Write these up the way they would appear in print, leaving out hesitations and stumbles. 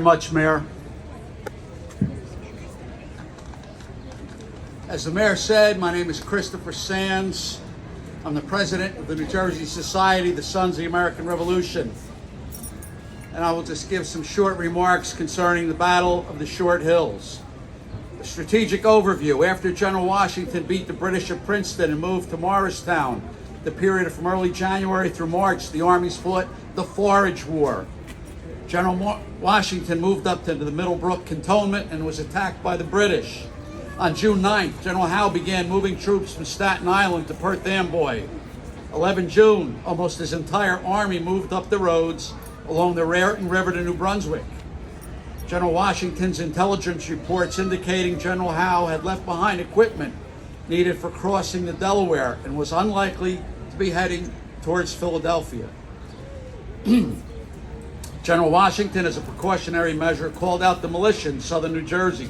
much, Mayor. As the mayor said, my name is Christopher Sands. I'm the president of the New Jersey Society, the Sons of the American Revolution. And I will just give some short remarks concerning the Battle of the Short Hills. A strategic overview. After General Washington beat the British at Princeton and moved to Morristown, the period from early January through March, the armies fought the Forage War. General Washington moved up to the Middlebrook Cantonment and was attacked by the British. On June 9th, General Howe began moving troops from Staten Island to Perth Amboy. 11 June, almost his entire army moved up the roads along the Raritan River to New Brunswick. General Washington's intelligence reports indicating General Howe had left behind equipment needed for crossing the Delaware and was unlikely to be heading towards Philadelphia. General Washington, as a precautionary measure, called out the militia in southern New Jersey.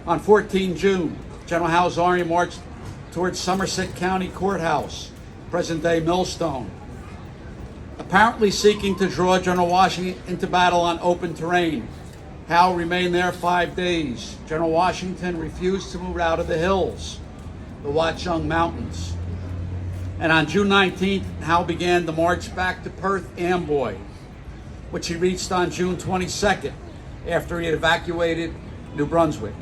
On 14 June, General Howe's army marched towards Somerset County Courthouse, present-day Millstone, apparently seeking to draw General Washington into battle on open terrain. Howe remained there 5 days. General Washington refused to move out of the hills, the Watchung Mountains. And on June 19th, Howe began the march back to Perth Amboy, which he reached on June 22nd after he had evacuated New Brunswick.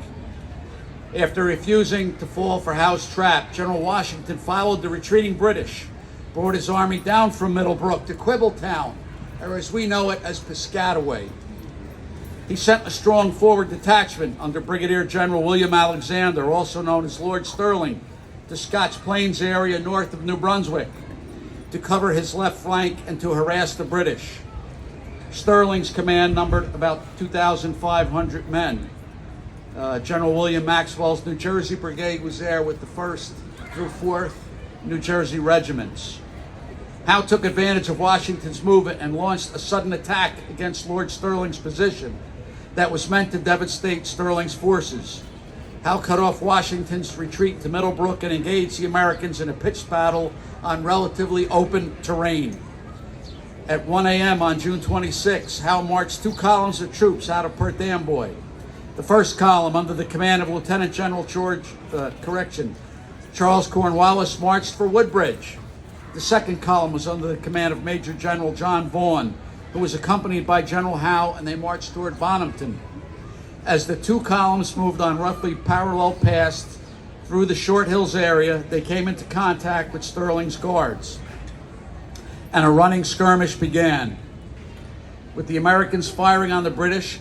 After refusing to fall for Howe's trap, General Washington followed the retreating British, brought his army down from Middlebrook to Quibbletown, or as we know it as Piscataway. He sent a strong forward detachment under Brigadier General William Alexander, also known as Lord Stirling, to Scotch Plains area north of New Brunswick to cover his left flank and to harass the British. Stirling's command numbered about 2,500 men. General William Maxwell's New Jersey Brigade was there with the 1st through 4th New Jersey regiments. Howe took advantage of Washington's movement and launched a sudden attack against Lord Stirling's position that was meant to devastate Stirling's forces. Howe cut off Washington's retreat to Middlebrook and engaged the Americans in a pitched battle on relatively open terrain. At 1 a.m. on June 26, Howe marched 2 columns of troops out of Perth Amboy. The first column, under the command of Lieutenant General Charles Cornwallis, marched for Woodbridge. The second column was under the command of Major General John Vaughan, who was accompanied by General Howe, and they marched toward Bonnington. As the 2 columns moved on roughly parallel paths through the Short Hills area, they came into contact with Stirling's guards, and a running skirmish began, with the Americans firing on the British